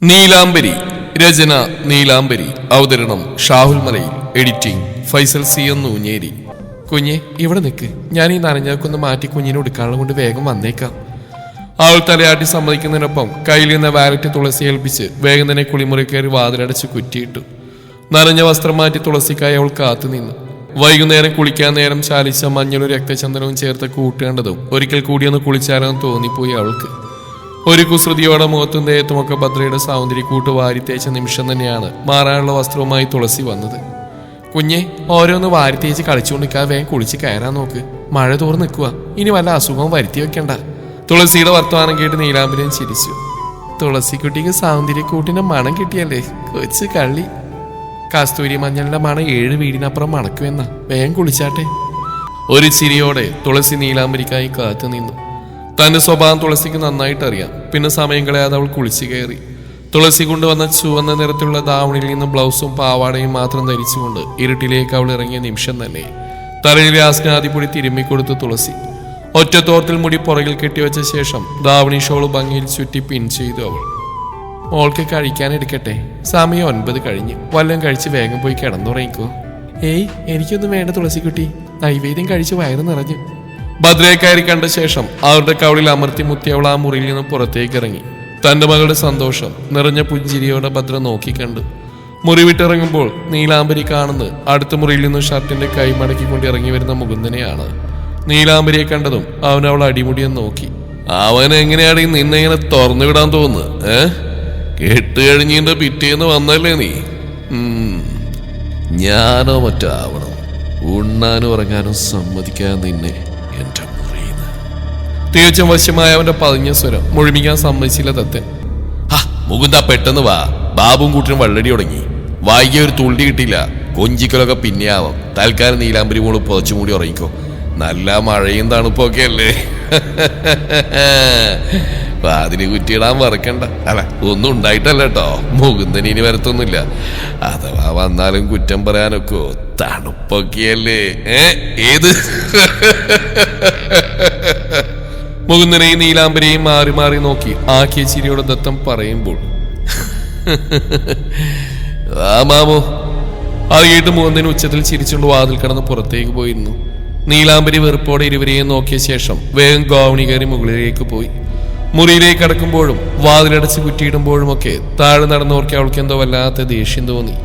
നീലാംബരി. രചന നീലാംബരി. അവതരണം ഷാഹുൽ മലയിൽ. Editing Faisal C എന്ന് ഊഞ്ഞേരി. കുഞ്ഞെ ഇവിടെ നിൽക്ക്, ഞാൻ ഈ നനഞ്ഞാക്കൊന്ന് മാറ്റി കുഞ്ഞിനെ എടുക്കാനുള്ള കൊണ്ട് വേഗം വന്നേക്കാം. അവൾ തലയാട്ടി സമ്മതിക്കുന്നതിനൊപ്പം കയ്യിൽ നിന്ന് വാലറ്റ് തുളസി ഏൽപ്പിച്ച് വേഗം തന്നെ കുളിമുറി കയറി വാതിലടച്ച് കുറ്റിയിട്ടു. നനഞ്ഞ വസ്ത്രം മാറ്റി തുളസിക്കായി അവൾ കാത്തുനിന്നു. വൈകുന്നേരം കുളിക്കാൻ നേരം ചാലിച്ച മഞ്ഞളും രക്തചന്ദനവും ചേർത്ത് കൂട്ടേണ്ടതും ഒരിക്കൽ കൂടിയൊന്ന് കുളിച്ചാലെന്ന് തോന്നിപ്പോയി അവൾക്ക്. ഒരു കുസൃതിയോടെ മുഖത്തും ദേഹത്തുമൊക്കെ ഭദ്രയുടെ സൗന്ദര്യക്കൂട്ട് വാരിത്തേച്ച നിമിഷം തന്നെയാണ് മാറാനുള്ള വസ്ത്രവുമായി തുളസി വന്നത്. കുഞ്ഞെ ഓരോന്ന് വാരിത്തേച്ച് കളിച്ചുകൊണ്ടിരിക്കാതെ വേഗം കുളിച്ച് കയറാൻ നോക്ക്, മഴ തോർന്ന് നിൽക്കുക, ഇനി വല്ല അസുഖവും വരുത്തി വെക്കണ്ട. തുളസിയുടെ വർത്തമാനം കേട്ട് നീലാംബരൻ ചിരിച്ചു. തുളസിക്കുട്ടിക്ക് സൗന്ദര്യക്കൂട്ടിന്റെ മണം കിട്ടിയല്ലേ കൊച്ചു കള്ളി. കസ്തൂരി മഞ്ഞളിന്റെ മണം 7 വീടിനപ്പുറം മണക്കുമെന്ന, വേഗം കുളിച്ചാട്ടെ. ഒരു ചിരിയോടെ തുളസി നീലാംബരിക്കായി കാത്തു നിന്നു. തന്റെ സ്വഭാവം തുളസിക്ക് നന്നായിട്ട് അറിയാം. പിന്നെ സമയം കളയാതെ അവൾ കുളിച്ചു കയറി. തുളസി കൊണ്ടുവന്ന ചുവന്ന നിറത്തിലുള്ള ധാവണിയിൽ നിന്നും ബ്ലൗസും പാവാടയും മാത്രം ധരിച്ചുകൊണ്ട് ഇരുട്ടിലേക്ക് അവൾ ഇറങ്ങിയ നിമിഷം തന്നെ തലയിലെ ആസ്നാദിപ്പൊടി തിരുമ്മിക്കൊടുത്തു തുളസി. ഒറ്റത്തോർത്തിൽ മുടി പുറകിൽ കെട്ടിവെച്ച ശേഷം ധാവണി ഷോള് ഭംഗിയിൽ ചുറ്റി പിൻ ചെയ്തു അവൾ. മോൾക്ക് കഴിക്കാൻ എടുക്കട്ടെ, സമയം 9 കഴിഞ്ഞ്, വല്ലതും കഴിച്ച് വേഗം പോയി കിടന്നുറങ്ങിക്കോ. ഏയ് എനിക്കൊന്നും വേണ്ട തുളസിക്കുട്ടി, നൈവേദ്യം കഴിച്ച് വയറ് നിറഞ്ഞു. ഭദ്രയെ കയറി കണ്ട ശേഷം അവരുടെ കവളിൽ അമർത്തി മുത്തി അവൾ ആ മുറിയിൽ നിന്ന് പുറത്തേക്ക് ഇറങ്ങി. തന്റെ മകളുടെ സന്തോഷം നിറഞ്ഞ പുഞ്ചിരിയോടെ ഭദ്ര നോക്കിക്കണ്ടു. മുറി വിട്ടിറങ്ങുമ്പോൾ നീലാംബരി കാണുന്നത് അടുത്ത മുറിയിൽ നിന്നും ഷർട്ടിന്റെ കൈ മടക്കിക്കൊണ്ട് ഇറങ്ങി വരുന്ന മുകുന്ദനെയാണ്. നീലാംബരിയെ കണ്ടതും അവൻ അവൾ അടിമുടിയെന്ന് നോക്കി. അവൻ എങ്ങനെയാണ് നിന്നെ ഇങ്ങനെ തുറന്നു വിടാൻ തോന്നുന്നത്? കേട്ട് കഴിഞ്ഞിന്റെ പിറ്റേന്ന് വന്നല്ലേ നീ? ഞാനോ മറ്റാവണം ഉണ്ണാനും ഉറങ്ങാനും സമ്മതിക്കാൻ നിന്നെ എന്റെ മുറിയുന്ന. തികച്ചും വശമായ അവന്റെ പതിഞ്ഞ സ്വരം മുഴുമിക്കാൻ സമ്മതിച്ചില്ല തത്തൻ. മുകുന്ദ പെട്ടെന്ന് വാ, ബാബും കൂട്ടിനും വള്ളടി തുടങ്ങി. വായിക്കാൻ ഒരു തുള്ളി കിട്ടിയില്ല, കൊഞ്ചിക്കലൊക്കെ പിന്നെ ആവാം. തൽക്കാലം നീലാംബരി മോള് പുതച്ചു മൂടി ഉറങ്ങിക്കോ, നല്ല മഴയും തണുപ്പൊക്കെ അല്ലേ. അതിന് കുറ്റിയിടാൻ മറക്കണ്ട. അല്ല, ഒന്നും ഉണ്ടായിട്ടല്ല കേട്ടോ, മുകുന്ദന് ഇനി വരത്തൊന്നുമില്ല. അഥവാ വന്നാലും കുറ്റം പറയാനൊക്കെ തണുപ്പൊക്കെയല്ലേ. ഏത് മുകുന്ദനെയും നീലാംബരെയും മാറി മാറി നോക്കി ആക്കിയ ചിരിയോടെ ദത്തം പറയുമ്പോൾ ആ മാമോ. അത് കേട്ട് മുകുന്ദൻ ഉച്ചത്തിൽ ചിരിച്ചുകൊണ്ട് വാതിൽ കടന്ന് പുറത്തേക്ക് പോയിരുന്നു. നീലാംബരി വെറുപ്പോടെ ഇരുവരെയും നോക്കിയ ശേഷം വേഗം ഗോവണി കയറി മുകളിലേക്ക് പോയി. മുറിയിലേക്ക് കടക്കുമ്പോഴും വാതിലടച്ച് കുറ്റിയിടുമ്പോഴുമൊക്കെ താഴെ നടന്നവർക്ക് അവൾക്ക് എന്തോ വല്ലാത്ത ദേഷ്യം തോന്നി.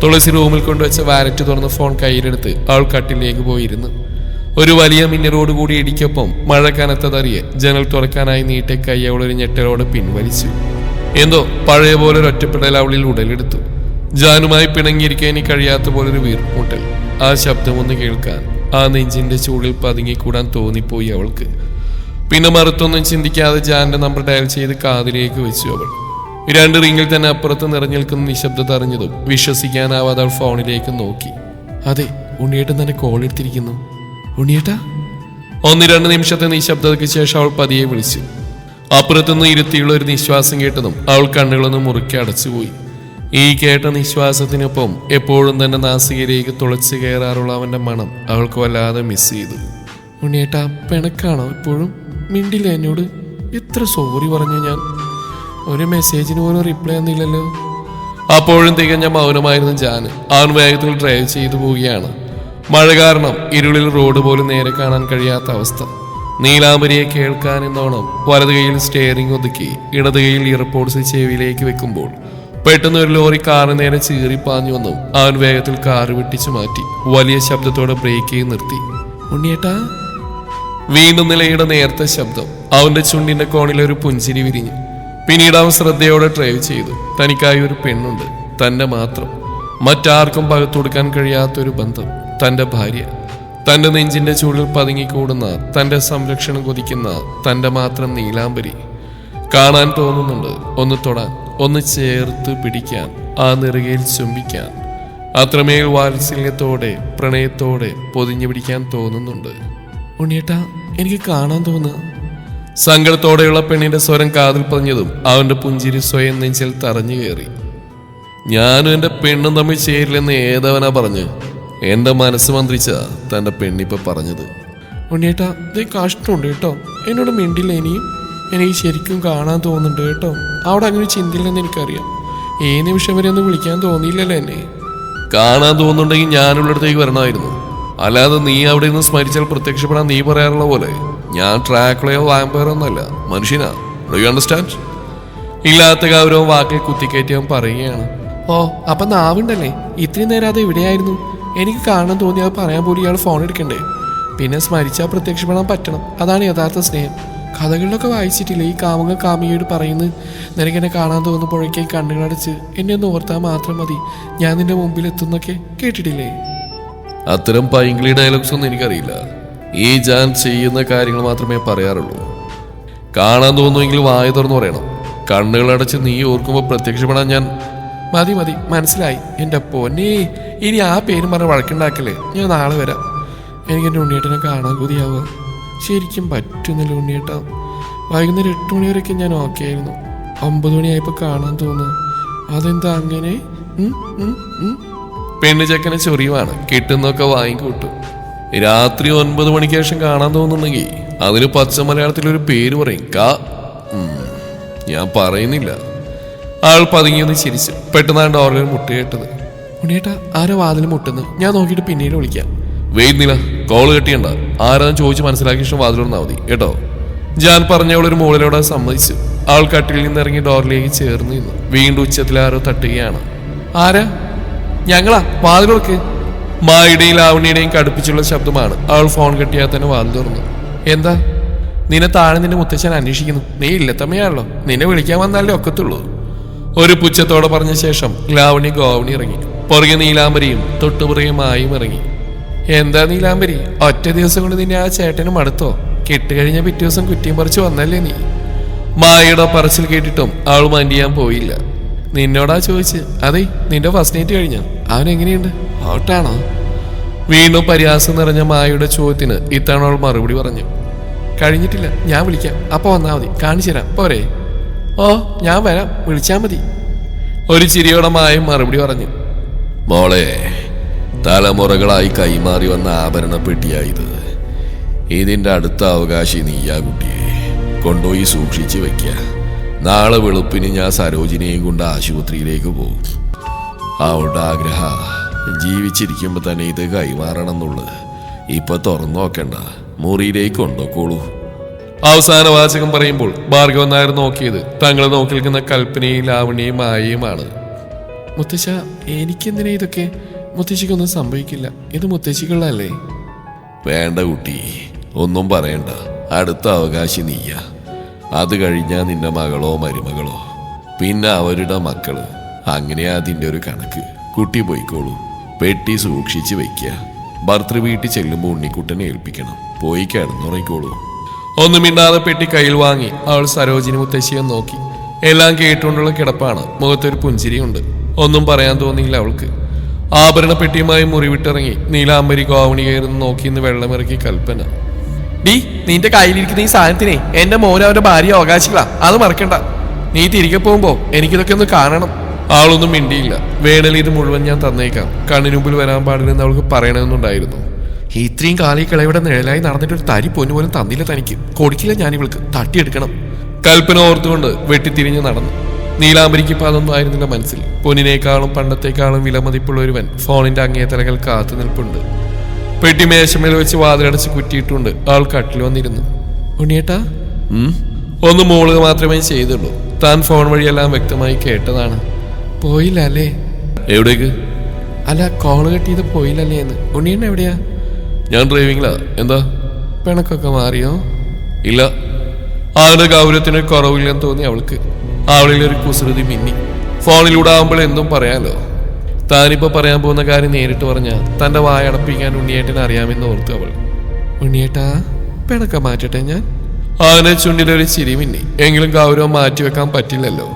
തുളസി റൂമിൽ കൊണ്ടുവച്ച വാലറ്റ് തുറന്ന് ഫോൺ കയ്യിലെടുത്ത് അവൾ കട്ടിലേക്ക് പോയിരുന്നു. ഒരു വലിയ മിന്നലോടുകൂടി ഇടിക്കൊപ്പം മഴ കനത്തതറിയെ ജനൽ തുറക്കാനായി നീട്ടെ കൈ അവളൊരു ഞെട്ടലോടെ പിൻവലിച്ചു. എന്തോ പഴയ പോലെ ഒരു ഒറ്റപ്പെടൽ അവളിൽ ഉടലെടുത്തു. ജാനുമായി പിണങ്ങിയിരിക്കാൻ ഇനി കഴിയാത്ത പോലൊരു വീർപ്പൂട്ടൽ. ആ ശബ്ദമൊന്ന് കേൾക്കാൻ ആ നെഞ്ചിന്റെ ചൂടിൽ പതുങ്ങിക്കൂടാൻ തോന്നിപ്പോയി അവൾക്ക്. പിന്നെ മറുത്തൊന്നും ചിന്തിക്കാതെ ജാന്റെ നമ്പർ ഡയൽ ചെയ്ത് കാതിലേക്ക് വെച്ചു അവൾ. 2 റിംഗിൽ തന്നെ അപ്പുറത്ത് നിറഞ്ഞു നിൽക്കുന്ന നിശബ്ദത അറിഞ്ഞതും വിശ്വസിക്കാനാവാതെ അവൾ ഫോണിലേക്ക് നോക്കി. അതെ, ഉണ്ണിയേട്ടൻ തന്നെ കോൾ എടുത്തിരിക്കുന്നു. ഉണ്ണിയേട്ടാ? 1-2 നിമിഷത്തെ നിശബ്ദതയ്ക്ക് ശേഷം അവൾ പതിയെ വിളിച്ചു. അപ്പുറത്തുനിന്ന് ഇരുത്തിയുള്ള ഒരു നിശ്വാസം കേട്ടതും അവൾ കണ്ണുകളൊന്ന് മുറുക്കി അടച്ചുപോയി. ഈ കേട്ട നിശ്വാസത്തിനൊപ്പം എപ്പോഴും തന്നെ നാസികയിലേക്ക് തുളച്ചു കയറാറുള്ള അവന്റെ മണം അവൾക്ക് വല്ലാതെ മിസ് ചെയ്തു. ഉണ്ണിയേട്ടാ, പിണക്കാണോ ഇപ്പോഴും? മിണ്ടില്ല എന്നോട്? എത്ര സോറി പറഞ്ഞു ഞാൻ, ഒരു മെസ്സേജിന് പോലും റിപ്ലൈ ഒന്നുമില്ലല്ലോ. അപ്പോഴും തികഞ്ഞ മൗനമായിരുന്നു ജാന്. അവൻ വേഗത്തിൽ ഡ്രൈവ് ചെയ്തു പോവുകയാണ്. മഴ കാരണം ഇരുളിൽ റോഡ് പോലും നേരെ കാണാൻ കഴിയാത്ത അവസ്ഥ. നീലാംബരിയെ കേൾക്കാനെന്നോണം വലത് കൈയിൽ സ്റ്റെയറിംഗ് ഒതുക്കി ഇടത് കൈയിൽ ഇയർപോഡ്സ് ചെവിയിലേക്ക് വെക്കുമ്പോൾ പെട്ടെന്ന് ഒരു ലോറി കാറിന് നേരെ ചീറിപ്പാഞ്ഞു വന്നും അവൻ വേഗത്തിൽ കാറ് വെട്ടിച്ചു മാറ്റി വലിയ ശബ്ദത്തോടെ ബ്രേക്ക് ചെയ്ത് നിർത്തി. ഉണ്ണിയേട്ടാ? വീണ്ടും നിലയുടെ നേരത്തെ ശബ്ദം. അവന്റെ ചുണ്ടിന്റെ കോണിൽ ഒരു പുഞ്ചിരി വിരിഞ്ഞു. പിന്നീട് അവൻ ശ്രദ്ധയോടെ ഡ്രൈവ് ചെയ്തു. തനിക്കായി ഒരു പെണ്ണുണ്ട്, തന്റെ മാത്രം, മറ്റാർക്കും പകർത്തു കൊടുക്കാൻ കഴിയാത്തൊരു ബന്ധം, തന്റെ ഭാര്യ. തന്റെ നെഞ്ചിന്റെ ചൂടിൽ പതുങ്ങിക്കൂടുന്ന, തന്റെ സംരക്ഷണം കൊതിക്കുന്ന തന്റെ മാത്രം നീലാംബരി. കാണാൻ തോന്നുന്നുണ്ട്, ഒന്ന് തൊടാൻ, ഒന്ന് ചേർത്ത് പിടിക്കാൻ, ആ നെറുകയിൽ ചുംബിക്കാൻ. അത്രമേൽ വാത്സല്യത്തോടെ പ്രണയത്തോടെ പൊതിഞ്ഞു പിടിക്കാൻ തോന്നുന്നുണ്ട്. ഉണ്ണിയേട്ടാ, എനിക്ക് കാണാൻ തോന്നുക. സങ്കടത്തോടെയുള്ള പെണ്ണിന്റെ സ്വരം കാതിൽ പറഞ്ഞതും അവന്റെ പുഞ്ചിരി സ്വയം നെഞ്ചിൽ തറഞ്ഞു കയറി. ഞാനും എന്റെ പെണ്ണും തമ്മിൽ ചേരില്ലെന്ന് ഏതവനാ പറഞ്ഞു? എന്റെ മനസ്സ് മന്ത്രിച്ച തന്റെ പെണ്ണിപ്പ പറഞ്ഞത്. ഉണ്ണിയേട്ടാ, ഇത് കഷ്ടമുണ്ട് കേട്ടോ, എന്നോട് മിണ്ടില്ല ഇനിയും. എനിക്ക് ശരിക്കും കാണാൻ തോന്നുന്നുണ്ട് കേട്ടോ. അവിടെ അങ്ങനെ ചിന്തയില്ലെന്ന് എനിക്കറിയാം. ഈ നിമിഷം വരെ ഒന്നും വിളിക്കാൻ തോന്നിയില്ലല്ലോ എന്നെ. കാണാൻ തോന്നുന്നുണ്ടെങ്കിൽ ഞാനുള്ളിടത്തേക്ക് വരണമായിരുന്നു. അല്ലാതെ നീ അവിടെ നിന്ന് സ്മരിച്ചാൽ പ്രത്യക്ഷപ്പെടാൻ നീ പറയാറുള്ള പോലെ ഞാൻ ട്രാക്കുളയോ വാമ്പയറോ ഒന്നല്ല, മനുഷ്യനാ. Do you understand? ഇല്ലാത്ത ഗൗരവം വാക്കിൽ കുത്തിക്കയറ്റി അവൻ പറയുകയാണ്. ഓ, അപ്പൊ നാവുണ്ടല്ലേ? ഇത്രയും നേരം അത് എവിടെയായിരുന്നു? എനിക്ക് കാണാൻ തോന്നി അത് പറയാൻ പോലും ഇയാൾ ഫോൺ എടുക്കണ്ടേ? പിന്നെ സ്മരിച്ചാൽ പ്രത്യക്ഷപ്പെടാൻ പറ്റണം. അതാണ് യഥാർത്ഥ സ്നേഹം. കഥകളിലൊക്കെ വായിച്ചിട്ടില്ലേ ഈ കാമുക കാമികയോട് പറയുന്നത്, നിനക്കെന്നെ കാണാൻ തോന്നുമ്പോഴേക്കേ കണ്ണുകളടച്ച് എന്നെ ഒന്ന് ഓർത്താൽ മാത്രം മതി, ഞാൻ നിന്റെ മുമ്പിൽ എത്തുന്നൊക്കെ കേട്ടിട്ടില്ലേ? അത്തരം പൈങ്കിളി ഡയലോഗ്സ് ഒന്നും എനിക്കറിയില്ല. ഈ ഞാൻ ചെയ്യുന്ന കാര്യങ്ങൾ മാത്രമേ പറയാറുള്ളൂ. കാണാൻ തോന്നുമെങ്കിൽ വായ തുറന്നു പറയണം. കണ്ണുകളടച്ച് നീ ഓർക്കുമ്പോൾ പ്രത്യക്ഷപ്പെടാൻ ഞാൻ... മതി മതി, മനസ്സിലായി. എൻ്റെ പൊന്നേ, ഇനി ആ പേരും പറഞ്ഞ് വഴക്കുണ്ടാക്കല്ലേ. ഞാൻ നാളെ വരാം. എനിക്ക് എൻ്റെ ഉണ്ണിയേട്ടനെ കാണാൻ കൊതിയാവുക. ശരിക്കും പറ്റുന്നില്ല ഉണ്ണിയേട്ടാ. വൈകുന്നേരം 8 മണി വരെയൊക്കെ ഞാൻ ഓക്കെ ആയിരുന്നു. 9 മണിയായപ്പോൾ കാണാൻ തോന്നുന്നു. അതെന്താ അങ്ങനെ? പെണ്ണ് ചെക്കനെ ചൊറിയുവാണ്. കിട്ടുന്നൊക്കെ വാങ്ങിക്കൂട്ടും. രാത്രി 9 മണിക്ക് ശേഷം കാണാൻ തോന്നുന്നുണ്ടെങ്കിൽ അതിന് പച്ച മലയാളത്തിലൊരു പേര് പറയും. ഞാൻ പറയുന്നില്ല. ആൾ പതുങ്ങിയൊന്ന് ചിരിച്ചു. പെട്ടെന്നാണ് ഡോറിൽ മുട്ട കേട്ടത്. ഉണ്ണിയേട്ടാ, ആരോ വാതിൽ മുട്ടുന്നു. ഞാൻ നോക്കിയിട്ട് പിന്നീട് വിളിക്കാം. വെയിന്നില്ല, കോള് കെട്ടിയണ്ട. ആരാന്ന് ചോദിച്ച് മനസ്സിലാക്കിയ ശേഷം വാതിലൊന്നാ മതി കേട്ടോ. ഞാൻ പറഞ്ഞവളൊരു മുകളിലൂടെ സമ്മതിച്ചു. ആൾ കട്ടിലിൽ നിന്ന് ഇറങ്ങി ഡോറിലേക്ക് ചേർന്ന് നിന്നു. വീണ്ടും ഉച്ചത്തിൽ ആരോ തട്ടുകയാണ്. ആരാ? ഞങ്ങളാ, വാതിലൊക്കെ. മായുടെയും ലാവണിയുടെയും കടുപ്പിച്ചുള്ള ശബ്ദമാണ്. അവൾ ഫോൺ കെട്ടിയാൽ തന്നെ വാതിൽ തുറന്നു. എന്താ? നിന്നെ താഴെ നിന്റെ മുത്തച്ഛൻ അന്വേഷിക്കുന്നു. നീ ഇല്ലത്തമ്മയാണല്ലോ, നിന്നെ വിളിക്കാൻ വന്നാലേ ഒക്കത്തുള്ളൂ. ഒരു പുച്ഛത്തോടെ പറഞ്ഞ ശേഷം ലാവണി ഗോവണി ഇറങ്ങി. പുറകെ നീലാംബരിയും തൊട്ടുപുറകെ മായും ഇറങ്ങി. എന്താ നീലാംബരി, ഒറ്റ ദിവസം കൊണ്ട് നിന്നെ ആ ചേട്ടന് മടുത്തോ? കെട്ടുകഴിഞ്ഞ പിറ്റേ ദിവസം കുറ്റിയും പറിച്ചു വന്നല്ലേ നീ? മായയുടെ പറച്ചിൽ കേട്ടിട്ടും അവൾ മൈൻഡ് ചെയ്യാൻ പോയില്ല. നിന്നോടാ ചോദിച്ച്. അതെ, നിന്റെ ഫസ്റ്റ് നൈറ്റ് കഴിഞ്ഞോ? അവൻ എങ്ങനെയുണ്ട്? ഔട്ടാണോ? വീണ്ടും പരിഹാസം നിറഞ്ഞ മായയുടെ ചോദ്യത്തിന് ഇത്തവണ അവൾ മറുപടി പറഞ്ഞു. കഴിഞ്ഞിട്ടില്ല, ഞാൻ വിളിക്കാം. അപ്പൊ വന്നാ മതി, കാണിച്ചു തരാം പോരെ? ഓ, ഞാൻ വരാം, വിളിച്ചാ മതി. ഒരു ചിരിയോടെ മായും മറുപടി പറഞ്ഞു. മോളെ, തലമുറകളായി കൈമാറി വന്ന ആഭരണ പെട്ടിയായത്. ഇതിന്റെ അടുത്ത അവകാശി നീയാ കുട്ടിയെ. കൊണ്ടുപോയി സൂക്ഷിച്ച് വെക്ക. നാളെ വെളുപ്പിന് ഞാൻ സരോജിനിയെയും കൊണ്ട് ആശുപത്രിയിലേക്ക് പോകും. അവളുടെ ആഗ്രഹ ജീവിച്ചിരിക്കുമ്പോ തന്നെ ഇത് കൈമാറണം എന്നുള്ളത്. ഇപ്പൊ തുറന്നു നോക്കണ്ട, മുറിയിലേക്ക് കൊണ്ടുപോക്കോളൂ. അവസാന വാചകം പറയുമ്പോൾ ഭാർഗവൻ നായർ നോക്കിയത് തങ്ങളെ നോക്കി നിൽക്കുന്ന കൽപ്പനയും ലാവണിയും മായയുമാണ്. മുത്തശ്ശ, എനിക്കെന്തിനാ ഇതൊക്കെ? മുത്തശ്ശിക്കൊന്നും സംഭവിക്കില്ല. ഇത് മുത്തശ്ശിക്കുള്ളല്ലേ? വേണ്ട കുട്ടി, ഒന്നും പറയണ്ട. അടുത്ത അവകാശി നീയാ. അത് കഴിഞ്ഞാ നിന്റെ മകളോ മരുമകളോ, പിന്നെ അവരുടെ മക്കള്. അങ്ങനെയാ അതിൻ്റെ ഒരു കണക്ക്. കുട്ടി പോയിക്കോളൂ. പെട്ടി സൂക്ഷിച്ച് വെക്കുക. ഭർത്തൃ വീട്ടിൽ ചെല്ലുമ്പോൾ ഉണ്ണിക്കുട്ടനെ ഏൽപ്പിക്കണം. പോയി കിടന്നുറങ്ങിക്കോളൂ. ഒന്നും മിണ്ടാതെ പെട്ടി കയ്യിൽ വാങ്ങി അവൾ സരോജിനി മുത്തശ്ശിയെ നോക്കി. എല്ലാം കേട്ടുകൊണ്ടുള്ള കിടപ്പാണ്. മുഖത്തൊരു പുഞ്ചിരിയുണ്ട്. ഒന്നും പറയാൻ തോന്നിയില്ല അവൾക്ക്. ആഭരണ പെട്ടിയുമായി മുറി വിട്ടിറങ്ങി നീലാംബരി ഗോവണി കയറുന്ന നോക്കിന്ന് വെള്ളമിറക്കി കൽപ്പന. ഡി, നിന്റെ കയ്യിലിരിക്കുന്ന ഈ സാധനത്തിനെ എന്റെ മോനെ അവന്റെ ഭാര്യ അവകാശികളാ, അത് മറക്കണ്ട. നീ തിരികെ പോകുമ്പോ എനിക്കിതൊക്കെ ഒന്ന് കാണണം. ആളൊന്നും മിണ്ടിയില്ല. വേണൽ ഇത് മുഴുവൻ ഞാൻ തന്നേക്കാം, കണ്ണിന് മുമ്പിൽ വരാൻ പാടില്ലെന്ന് അവൾക്ക് പറയണമെന്നുണ്ടായിരുന്നു. ഇത്രയും കാലം ഈ കിളയുടെ നിഴലായി നടന്നിട്ടൊരു തരി പൊന്നു പോലും തന്നില്ല തനിക്ക്. കൊടുക്കില്ല ഞാൻ ഇവൾക്ക്, തട്ടിയെടുക്കണം. കൽപ്പന ഓർത്തുകൊണ്ട് വെട്ടിത്തിരിഞ്ഞ് നടന്നു. നീലാംബരിക്ക് ഇപ്പം അതൊന്നും ആയിരുന്നില്ല മനസ്സിൽ. പൊന്നിനേക്കാളും പണ്ടത്തേക്കാളും വിലമതിപ്പുള്ള ഒരുവൻ ഫോണിന്റെ അങ്ങേതലകൾ കാത്തു നിൽപ്പുണ്ട്. പെട്ടി മേശമേൽ വെച്ച് വാതിലടച്ച് കുറ്റിയിട്ടുണ്ട്. ആൾ കട്ടിൽ വന്നിരുന്നു. ഉണ്ണിയേട്ടാ, ഒന്ന് മോളുക മാത്രമേ ചെയ്തുള്ളൂ. താൻ ഫോൺ വഴിയെല്ലാം വ്യക്തമായി കേട്ടതാണ്. പോയില്ല അല്ലേ? എവിടേക്ക്? അല്ല, കോള് കെട്ടിയത് പോയില്ലല്ലേ എന്ന്. ഉണ്ണിയേട്ടൻ എവിടെയാ? ഞാൻ ഡ്രൈവിംഗിലാ. എന്താ? പിണക്കൊക്കെ മാറിയോ? ഇല്ല. അവന്റെ ഗൗരവത്തിന് കുറവില്ലെന്ന് തോന്നി അവൾക്ക്. അവളിലൊരു കുസൃതി മിന്നി. ഫോണിലൂടെ ആവുമ്പോൾ എന്തും പറയാലോ. താനിപ്പോ പറയാൻ പോകുന്ന കാര്യം നേരിട്ട് പറഞ്ഞാൽ തന്റെ വായടപ്പിക്കാൻ ഉണ്ണിയേട്ടൻ അറിയാമെന്ന് ഓർത്തു അവൾ. ഉണ്ണിയേട്ടാ, പിണക്കം മാറ്റട്ടെ ഞാൻ? അവനെ ചുണ്ടിലൊരു ചിരി മിന്നി. എങ്കിലും ഗൗരവം മാറ്റിവെക്കാൻ പറ്റില്ലല്ലോ.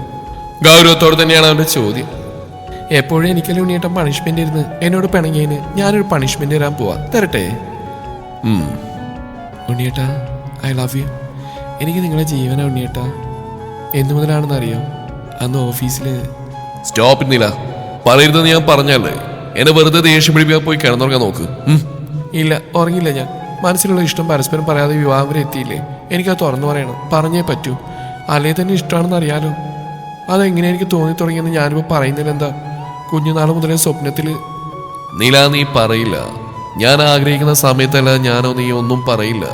ഗൗരവത്തോടെ തന്നെയാണ് അവന്റെ ചോദ്യം. എപ്പോഴും എനിക്കല്ലേ ഉണ്ണിയേട്ടൻ പണിഷ്മെന്റ് ഇരുന്ന് എന്നോട് പിണങ്ങിയതിന് ഞാനൊരു പണിഷ്മെന്റ് തരാൻ പോവാ. തരട്ടെ? ഉണ്ണിയേട്ടാ, ഐ ലവ് യു. എനിക്ക് നിങ്ങളെ ജീവനാ ഉണ്ണിയേട്ടാ. എന്തു മുതലാണെന്ന് അറിയാം? അന്ന് ഓഫീസില്... സ്റ്റോപ്പ് ഇന്നില്ല, പറയരുതെന്ന് ഞാൻ പറഞ്ഞല്ലേ. എന്നെ വെറുതെ ദേഷ്യം പിടിപ്പിക്കാൻ പോയി കിടന്നുറങ്ങാൻ നോക്ക്. ഇല്ല, ഉറങ്ങില്ല ഞാൻ. മനസ്സിലുള്ള ഇഷ്ടം പരസ്പരം പറയാതെ വിവാഹം വരെ എത്തിയില്ലേ. എനിക്കത് തുറന്നു പറയണം, പറഞ്ഞേ പറ്റൂ. അല്ലേ തന്നെ ഇഷ്ടമാണെന്ന് അറിയാലോ. അതെങ്ങനെ എനിക്ക് തോന്നി തുടങ്ങിയെന്ന് ഞാനിപ്പോൾ പറയുന്നില്ല. എന്താ കുഞ്ഞുനാൾ മുതലേ സ്വപ്നത്തിൽ. നീല, നീ പറയില്ല. ഞാൻ ആഗ്രഹിക്കുന്ന സമയത്തല്ല ഞാനോ നീ ഒന്നും പറയില്ല.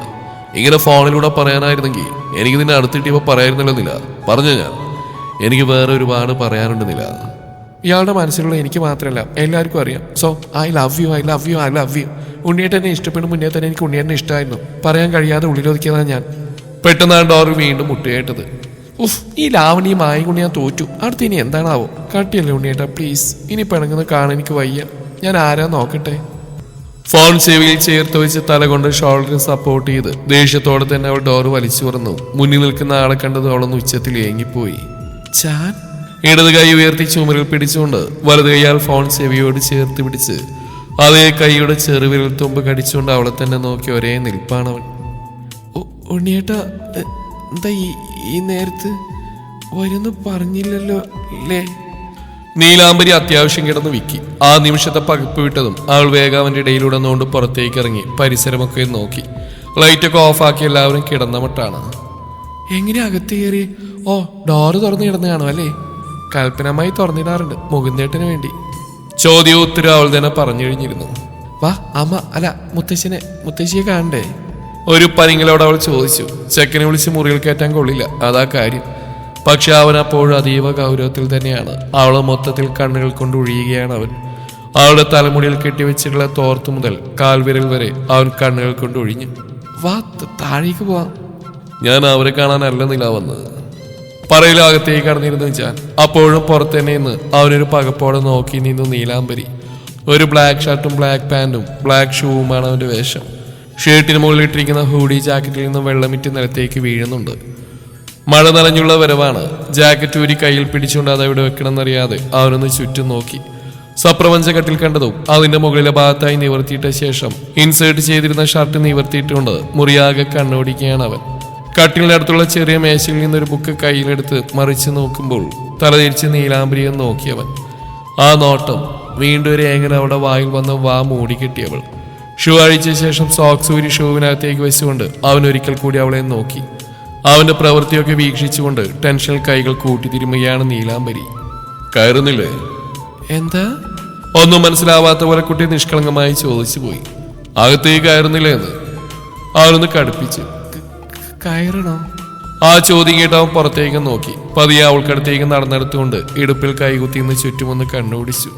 ഇങ്ങനെ ഫോണിലൂടെ പറയാനായിരുന്നെങ്കിൽ എനിക്ക് നിന്നെ അടുത്തിട്ടിപ്പോൾ പറയായിരുന്നല്ലോ നില. പറഞ്ഞോ ഞാൻ. എനിക്ക് വേറെ ഒരുപാട് പറയാനുണ്ട് നില. ഇയാളുടെ മനസ്സിലുള്ള എനിക്ക് മാത്രമല്ല എല്ലാവർക്കും അറിയാം. So I love you, I love you, I love you. ഉണ്ണിയേട്ടനെ ഇഷ്ടപ്പെടും മുന്നേ തന്നെ എനിക്ക് ഉണ്ണിയേട്ടനെ ഇഷ്ടമായിരുന്നു. പറയാൻ കഴിയാതെ ഉള്ളിലൊതുക്കിയതാണ് ഞാൻ. പെട്ടെന്നാണ് ഡോർ വീണ്ടും മുട്ടുകേട്ടത്. ഉഫ്, ഈ ലാവണിയും ആയും കൊണ്ട് ഞാൻ തോറ്റു. അടുത്ത് ഇനി എന്താണാവോ? കട്ടിയല്ലേ ഉണ്ണിയേട്ടാ, പ്ലീസ്. ഇനി പിണങ്ങുന്നത് കാണാൻ എനിക്ക് വയ്യ. ഞാൻ ആരാ നോക്കട്ടെ. ഫോൺ ചെവിയിൽ ചേർത്ത് വെച്ച് തല കൊണ്ട് ഷോൾഡറിൽ സപ്പോർട്ട് ചെയ്ത് ദേഷ്യത്തോടെ തന്നെ അവൾ ഡോർ വലിച്ചു തുറന്നു. മുന്നിൽ നിൽക്കുന്ന ആളെ കണ്ടത് അവളൊന്ന് ഉച്ചത്തിൽ ഏങ്ങിപ്പോയി. ചാൻ ഇടത് കൈ ഉയർത്തി ചുമരിൽ പിടിച്ചുകൊണ്ട് വലത് കൈയാൽ ഫോൺ ചെവിയോട് ചേർത്ത് പിടിച്ച് അതേ കൈയുടെ ചെറുവിരൽ തുമ്പ് കടിച്ചുകൊണ്ട് അവളെ തന്നെ നോക്കി ഒരേ നിൽപ്പാണവൻ. ഉണ്ണിയേട്ടാ, എന്താ ഈ നേരത്ത് വരുന്നു പറഞ്ഞില്ലല്ലോ അല്ലേ? നീലാംബരി അത്യാവശ്യം കിടന്ന് വിക്കി. ആ നിമിഷത്തെ പകപ്പ് വിട്ടതും അവൾ വേഗം അവൻ്റെ ഇടയിലൂടെ നോണ്ട് പുറത്തേക്ക് ഇറങ്ങി പരിസരമൊക്കെ നോക്കി. ലൈറ്റൊക്കെ ഓഫാക്കി എല്ലാവരും കിടന്ന മട്ടാണ്. എങ്ങനെ അകത്ത് കയറി? ഓ, ഡോറ് തുറന്ന് കിടന്ന് കാണും അല്ലേ? കൽപ്പനമായി തുറന്നിടാറുണ്ട് മുകുന്ദേട്ടന് വേണ്ടി. ചോദ്യവും ഉത്തരം അവൾ തന്നെ പറഞ്ഞു കഴിഞ്ഞിരുന്നു. വാ അമ്മ, അല്ല മുത്തശ്ശിയെ കാണണ്ടേ? ഒരു പനിങ്ങളോട് അവൾ ചോദിച്ചു. ചെക്കനെ വിളിച്ച് മുറിയിൽ കയറ്റാൻ കൊള്ളില്ല, അതാ കാര്യം. പക്ഷെ അവൻ അപ്പോഴും അതീവ ഗൗരവത്തിൽ തന്നെയാണ്. അവളെ മൊത്തത്തിൽ കണ്ണുകൾ കൊണ്ട് ഒഴിയുകയാണ് അവൻ. അവളുടെ തലമുടിയിൽ കെട്ടിവെച്ചിട്ടുള്ള തോർത്ത് മുതൽ കാൽവിരൽ വരെ അവൻ കണ്ണുകൾ കൊണ്ട് ഒഴിഞ്ഞു. വാ, താഴേക്ക് പോവാം. ഞാൻ അവരെ കാണാനല്ല നില വന്നത്. പറയിലകത്തേക്ക് കടന്നിരുന്നു ഞാൻ. അപ്പോഴും പുറത്ത് തന്നെ നിന്ന് അവനൊരു പകപ്പോടെ നോക്കി നിന്നു നീലാംബരി. ഒരു ബ്ലാക്ക് ഷർട്ടും ബ്ലാക്ക് പാൻറ്റും ബ്ലാക്ക് ഷൂവുമാണ് അവൻ്റെ വേഷം. ഷർട്ടിന് മുകളിലിട്ടിരിക്കുന്ന ഹൂഡി ജാക്കറ്റിൽ നിന്നും വെള്ളമിറ്റ് നിലത്തേക്ക് വീഴുന്നുണ്ട്. മഴ നനഞ്ഞുള്ള വരവാണ്. ജാക്കറ്റ് ഊരി കയ്യിൽ പിടിച്ചുകൊണ്ട് അതെവിടെ വെക്കണമെന്നറിയാതെ അവനൊന്ന് ചുറ്റും നോക്കി. സപ്രപഞ്ച കട്ടിൽ കണ്ടതും അതിന്റെ മുകളിലെ ഭാഗത്തായി നിവർത്തിയിട്ട ശേഷം ഇൻസേർട്ട് ചെയ്തിരുന്ന ഷർട്ട് നിവർത്തിയിട്ടുകൊണ്ട് മുറിയാകെ കണ്ണോടിക്കുകയാണ് അവൻ. കട്ടിലിന്റെ അടുത്തുള്ള ചെറിയ മേശയിൽ നിന്നൊരു ബുക്ക് കയ്യിലെടുത്ത് മറിച്ച് നോക്കുമ്പോൾ തലതിരിച്ച് നീലാംബരിയെ നോക്കിയവൻ. ആ നോട്ടം വീണ്ടും ഒരു ഏങ്ങനെ അവിടെ വായിൽ വന്ന് വാ മൂടിക്കെട്ടിയവൾ. ഷൂ അഴിച്ച ശേഷം സോക്സ് ഊരി ഷൂവിനകത്തേക്ക് വെച്ചുകൊണ്ട് അവൻ ഒരിക്കൽ കൂടി അവളെ നോക്കി. അവന്റെ പ്രവൃത്തിയൊക്കെ വീക്ഷിച്ചുകൊണ്ട് ടെൻഷനിൽ കൈകൾ കൂട്ടി തിരുമുകയാണ് നീലാംബരി. കയറുന്നില്ലേ? എന്താ? ഒന്നും മനസ്സിലാവാത്ത പോലെ കുട്ടി നിഷ്കളങ്കമായി ചോദിച്ചു പോയി. അകത്തേക്ക് കയറുന്നില്ലേ എന്ന് അവനൊന്ന് കടുപ്പിച്ചു. കയറണോ? ആ ചോദ്യം കേട്ട് അവൻ പുറത്തേക്ക് നോക്കി. പതിയെ അവൾക്കടുത്തേക്ക് നടന്നെടുത്തുകൊണ്ട് ഇടുപ്പിൽ കൈകുത്തി നിന്ന് ചുറ്റുമൊന്ന് കണ്ണോടിച്ചു.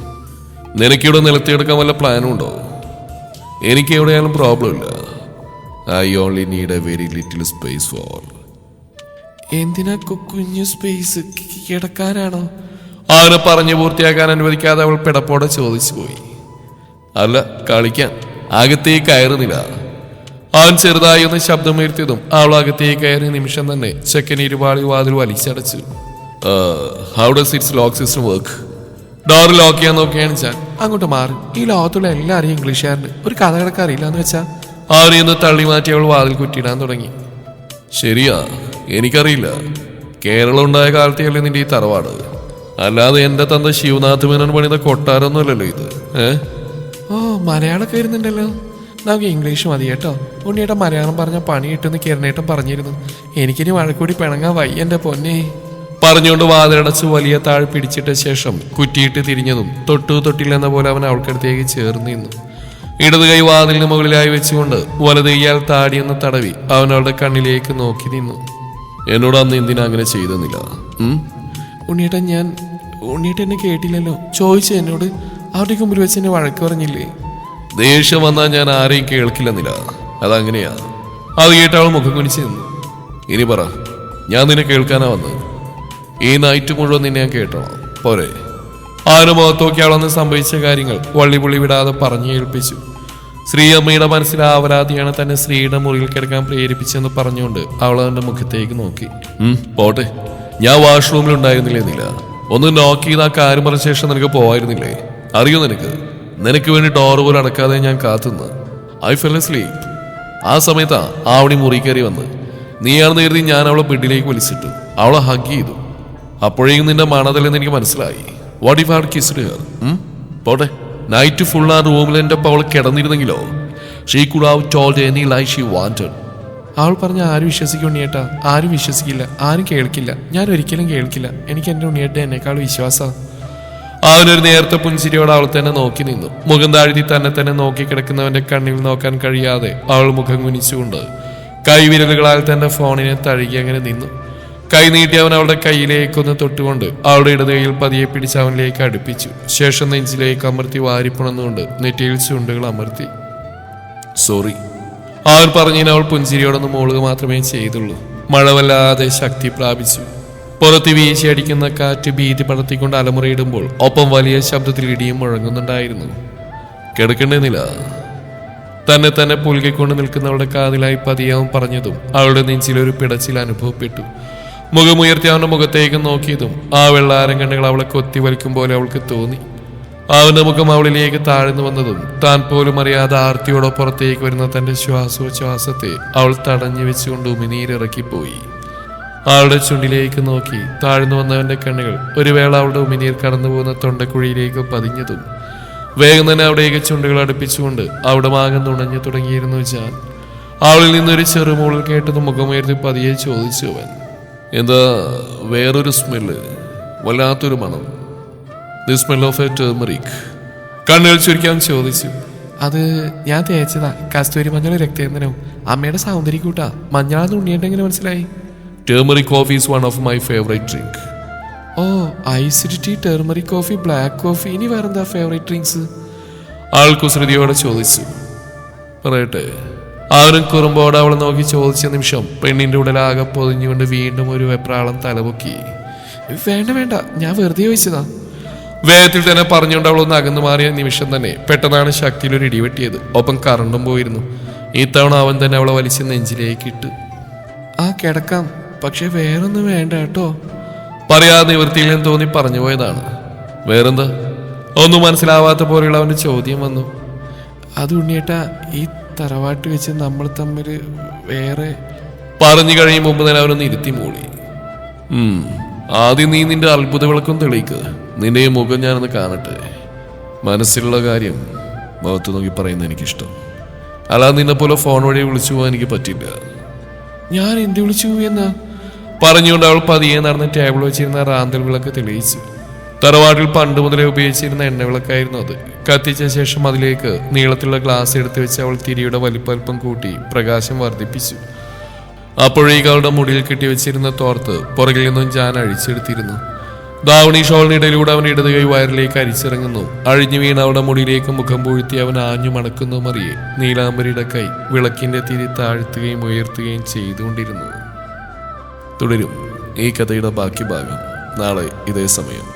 നിനക്കിവിടെ നിലത്തിയെടുക്കാൻ വല്ല പ്ലാനും ഉണ്ടോ? എനിക്ക് എവിടെയാലും പ്രോബ്ലം ഇല്ല. I only need A very little space four. എന്തിനാ കുഞ്ഞു സ്പേസ്? കിടക്കാനാണോ? അവനെ പറഞ്ഞു പൂർത്തിയാക്കാൻ അനുവദിക്കാതെ അവൾ പിടപ്പോടെ ചോദിച്ചു പോയി. അല്ല, കളിക്കാൻ. അകത്തേക്ക് കയറുന്നില്ല. അവൻ ചെറുതായി ഒന്ന് ശബ്ദമുയർത്തിയതും അവൾ അകത്തേക്ക് കയറിയ നിമിഷം തന്നെ ചെക്കൻ ഇരുപാടി വാതിൽ വലിച്ചടച്ചു. How does its lock system work? Door lock ചെയ്യാൻ നോക്കിയാണ് ഞാൻ. അങ്ങോട്ട് മാറി. ഈ ലോകത്തുള്ള എല്ലാവരെയും ഇംഗ്ലീഷുകാരന് ഒരു കഥ കിടക്കാറില്ല എന്ന് വെച്ചാ അവരെ ഒന്ന് തള്ളി മാറ്റി അവൾ വാതിൽ കുറ്റിയിടാൻ തുടങ്ങി. ശരിയാ, എനിക്കറിയില്ല. കേരളം ഉണ്ടായ കാലത്തെയല്ലേ നിന്റെ ഈ തറവാട്. അല്ലാതെ എന്റെ തന്ത ശിവനാഥ് മേനോൻ പണിത കൊട്ടാരൊന്നുമല്ലല്ലോ ഇത്. ഓ, മലയാളമൊക്കെ വരുന്നുണ്ടല്ലോ. നമുക്ക് ഇംഗ്ലീഷ് മതി കേട്ടോ. ഉണ്ണിയേട്ടൻ മലയാളം പറഞ്ഞ പണി കിട്ടുമെന്ന് കിരണേട്ടൻ പറഞ്ഞിരുന്നു. എനിക്കിനി വഴക്കൂടി പിണങ്ങാൻ വയ്യ എൻ്റെ പൊന്നെ. പറഞ്ഞുകൊണ്ട് വാതിലടച്ച് വലിയ താഴ് പിടിച്ചിട്ട ശേഷം കുറ്റിയിട്ട് തിരിഞ്ഞതും തൊട്ടില്ലെന്ന പോലെ അവൻ അവൾക്കടുത്തേക്ക് ചേർന്ന് നിന്നു. ഇടത് കൈ വാതിലിന് മുകളിലായി വെച്ചുകൊണ്ട് വലത് കൈയാൽ താടിയൊന്ന് തടവി അവൻ അവളുടെ കണ്ണിലേക്ക് നോക്കി നിന്നു. എന്നോട് അന്ന് എന്തിനാ അങ്ങനെ ചെയ്തെന്നില്ല? ഉണ്ണിയേട്ടൻ എന്നെ കേട്ടില്ലല്ലോ. ചോദിച്ചു എന്നോട്. അവരുടെ മുമ്പിൽ വെച്ച് എന്നെ വഴക്ക് പറഞ്ഞില്ലേ? ദേഷ്യം വന്നാൽ ഞാൻ ആരെയും കേൾക്കില്ലെന്നില്ല. അതങ്ങനെയാ. അത് കേട്ട് അവൾ മുഖം കുനിച്ച് നിന്നു. ഇനി പറ, ഞാൻ നിന്നെ കേൾക്കാനാ വന്നത്. ഈ നൈറ്റ് മുഴുവൻ നിന്നെ ഞാൻ കേട്ടോ പോരെ? ആരും മുഖത്തോക്കി അവളൊന്ന് സംഭവിച്ച കാര്യങ്ങൾ വള്ളിപുള്ളി വിടാതെ പറഞ്ഞു കേൾപ്പിച്ചു. ശ്രീയമ്മയുടെ മനസ്സിൽ ആവരാതിയാണ് തന്നെ ശ്രീയുടെ മുറിയിൽ കിടക്കാൻ പ്രേരിപ്പിച്ചെന്ന് പറഞ്ഞുകൊണ്ട് അവൾ അവന്റെ മുഖത്തേക്ക് നോക്കി. പോട്ടെ, ഞാൻ വാഷ്റൂമിൽ ഉണ്ടായിരുന്നില്ല. ഒന്ന് നോക്ക് ചെയ്ത് ആ കാര്യം പറഞ്ഞ ശേഷം നിനക്ക് പോവായിരുന്നില്ലേ? അറിയോ നിനക്ക് വേണ്ടി ഡോർ പോലും അടക്കാതെ ഞാൻ കാത്തുനിന്ന്. I fell sleep. ആ സമയത്താ ആവണി മുറി കയറി വന്ന്. നീയാണെന്ന് കരുതി ഞാൻ അവളെ ബെഡിലേക്ക് വലിച്ചിട്ടു. അവളെ ഹഗ് ചെയ്തു. അപ്പോഴേക്കും നിന്റെ മണതല്ലെന്ന് എനിക്ക് മനസ്സിലായി. What if I had kissed her? പോട്ടെ, നൈറ്റ് ഫുൾ ആ റൂമിൽ എൻ്റെ ഒപ്പം അവൾ കിടന്നിരുന്നെങ്കിലോ? She could have told any lie she wanted. അവൾ പറഞ്ഞ ആരും വിശ്വസിക്കും ഉണ്ണിയേട്ടാ, ആരും വിശ്വസിക്കില്ല, ആരും കേൾക്കില്ല, ഞാൻ ഒരിക്കലും കേൾക്കില്ല. എനിക്ക് എൻ്റെ ഉണ്ണിയേട്ട എന്നെക്കാൾ വിശ്വാസമാണ്. അവനൊരു നേരത്തെ പുഞ്ചിരിയോടെ അവൾ തന്നെ നോക്കി നിന്നു. മുഖം താഴ്ത്തി തന്നെ നോക്കി കിടക്കുന്നവന്റെ കണ്ണിൽ നോക്കാൻ കഴിയാതെ അവൾ മുഖം കുനിച്ചുകൊണ്ട് കൈവിരലുകളാൽ തന്റെ ഫോണിനെ തഴുകി അങ്ങനെ നിന്നു. കൈ നീട്ടി അവൻ അവളുടെ കയ്യിലേക്കൊന്ന് തൊട്ടുകൊണ്ട് അവളുടെ ഇടത് കൈയിൽ പതിയെ പിടിച്ച് അവനിലേക്ക് അടുപ്പിച്ചു. ശേഷം നെഞ്ചിലേക്ക് അമർത്തി വാരിപ്പുണർന്നുകൊണ്ട് നെറ്റിയിൽ ചുണ്ടുകൾ അമർത്തി. സോറി അവൻ പറഞ്ഞതിന് അവൾ പുഞ്ചിരിയോടൊന്ന് മോളുക മാത്രമേ ചെയ്തുള്ളൂ. മഴ വല്ലാതെ ശക്തി പ്രാപിച്ചു. പുറത്ത് വീശിയടിക്കുന്ന കാറ്റ് ഭീതി പടർത്തിക്കൊണ്ട് അലമുറയിടുമ്പോൾ ഒപ്പം വലിയ ശബ്ദത്തിൽ ഇടിയും മുഴങ്ങുന്നുണ്ടായിരുന്നു. കിടക്കേണ്ടതില്ല. തന്നെ പുൽകിക്കൊണ്ട് നിൽക്കുന്നവളുടെ കാതിലായി പതിയാവും പറഞ്ഞതും അവളുടെ നെഞ്ചിലൊരു പിടച്ചിൽ അനുഭവപ്പെട്ടു. മുഖമുയർത്തി അവന്റെ മുഖത്തേക്ക് നോക്കിയതും ആ വെള്ളാരം കണ്ണുകൾ അവളെ കൊത്തി വലിക്കും പോലെ അവൾക്ക് തോന്നി. അവന്റെ മുഖം അവളിലേക്ക് താഴ്ന്നു വന്നതും താൻ പോലും അറിയാതെ ആർത്തിയോടെ പുറത്തേക്ക് വരുന്ന തന്റെ ശ്വാസോച്ഛ്വാസത്തെ അവൾ തടഞ്ഞു വെച്ചുകൊണ്ട് ഉമിനീരിറക്കിപ്പോയി. അവളുടെ ചുണ്ടിലേക്ക് നോക്കി താഴ്ന്നു വന്നവന്റെ കണ്ണുകൾ ഒരു വേള അവളുടെ ഉമിനീർ കടന്നു പോകുന്ന തൊണ്ടക്കുഴിയിലേക്ക് പതിഞ്ഞതും വേഗം തന്നെ അവിടേക്ക് ചുണ്ടുകൾ അടുപ്പിച്ചുകൊണ്ട് അവിടെ മാകം നുണഞ്ഞു തുടങ്ങിയിരുന്നു ജാൻ. അവളിൽ നിന്നൊരു ചെറുമൂളിൽ കേട്ടത് മുഖമുയർത്തി പതിയെ ചോദിച്ചു അവൻ. എന്താ വേറൊരു സ്മെല്ല്, വല്ലാത്തൊരു മണം. The smell of A turmeric. കണ്ണുകൾ ചുരുക്കാൻ ചോദിച്ചു. അത് ഞാൻ തേച്ചതാ, കസ്തൂരി മഞ്ഞൾ രക്തചന്ദനവും. അമ്മയുടെ സൗന്ദര്യക്കൂട്ടാ. മഞ്ഞളാന്ന് ഉണ്ണിയേട്ട എങ്ങനെ മനസ്സിലായി? Turmeric coffee is one of my favourite drink. Oh, iced tea, turmeric coffee, black coffee, ഇനി വേറെന്താ ഫേവറേറ്റ് ഡ്രിങ്ക്സ്? ആൾ കുസൃതിയോടെ ചോദിച്ചു. പറയട്ടെ? അവനും കുറുമ്പോടെ അവളെ നോക്കി ചോദിച്ച നിമിഷം പെണ്ണിന്റെ ഉടലാകെ പൊതിഞ്ഞുകൊണ്ട് വീണ്ടും ഒരു വെപ്രാളം തലപൊക്കി. വേണ്ട, ഞാൻ വെറുതെ ചോദിച്ചതാ. വേഗത്തിൽ തന്നെ പറഞ്ഞുകൊണ്ട് അവളൊന്ന് അകന്നു മാറിയ നിമിഷം തന്നെ പെട്ടെന്നാണ് ശക്തിയിലൊരു ഇടിവെട്ടിയത്. ഒപ്പം കറണ്ടും പോയിരുന്നു. ഇത്തവണ അവൻ തന്നെ അവളെ വലിച്ച് നെഞ്ചിലേക്ക് ഇട്ടു. ആ കിടക്കാം, പക്ഷെ വേറൊന്നും വേണ്ട കേട്ടോ. പറയാതെ നിവൃത്തിയിൽ നിന്ന് തോന്നി പറഞ്ഞു പോയതാണ്. വേറെന്താ? ഒന്നും മനസ്സിലാവാത്ത പോലെയുള്ള അവന്റെ ചോദ്യം വന്നു. അത് ഉണ്ണിയേട്ടാ, ഈ തറവാട്ട് വെച്ച് നമ്മൾ തമ്മിൽ വേറെ. പറഞ്ഞു കഴിയും മുമ്പ് തന്നെ അവനൊന്ന് ഇരുത്തി മൂളി. ആദ്യം നീ നിന്റെ അത്ഭുത വിളക്കം തെളിയിക്കുക. നിന്റെ ഈ മുഖം ഞാനൊന്ന് കാണട്ടെ. മനസ്സിലുള്ള കാര്യം മുഖത്ത് നോക്കി പറയുന്നത് എനിക്കിഷ്ടം. അല്ലാതെ നിന്നെ പോലെ ഫോൺ വഴി വിളിച്ചു പോകാൻ എനിക്ക് പറ്റില്ല. ഞാൻ എന്ത് വിളിച്ചു എന്നാ പറഞ്ഞുകൊണ്ട് അവൾ പതിയെ നടന്ന് ടേബിൾ വെച്ചിരുന്ന റാന്തൽ വിളക്ക് തെളിയിച്ചു. തറവാട്ടിൽ പണ്ട് മുതലേ ഉപയോഗിച്ചിരുന്ന എണ്ണവിളക്കായിരുന്നു അത്. കത്തിച്ച ശേഷം അതിലേക്ക് നീളത്തിലുള്ള ഗ്ലാസ് എടുത്തു വെച്ച് അവൾ തിരിയുടെ വലിപ്പൽപ്പം കൂട്ടി പ്രകാശം വർദ്ധിപ്പിച്ചു. അപ്പോഴേക്ക് അവളുടെ മുടിയിൽ കെട്ടിവെച്ചിരുന്ന തോർത്ത് പുറകിൽ നിന്നും ജാൻ അഴിച്ചെടുത്തിരുന്നു. ദാവണി ഷോളിനിടയിലൂടെ അവൻ ഇടത് കൈ വയറിലേക്ക് അരിച്ചിറങ്ങുന്നു. അഴിഞ്ഞു വീണ് അവളുടെ മുടിയിലേക്ക് മുഖം പൂഴ്ത്തി അവൻ ആഞ്ഞു മണക്കുന്നു മറിയെ നീലാംബരിയുടെ കൈ വിളക്കിന്റെ തിരി താഴ്ത്തുകയും ഉയർത്തുകയും ചെയ്തുകൊണ്ടിരുന്നു. തുടരും ഈ കഥയുടെ ബാക്കി ഭാഗം നാളെ ഇതേ സമയം.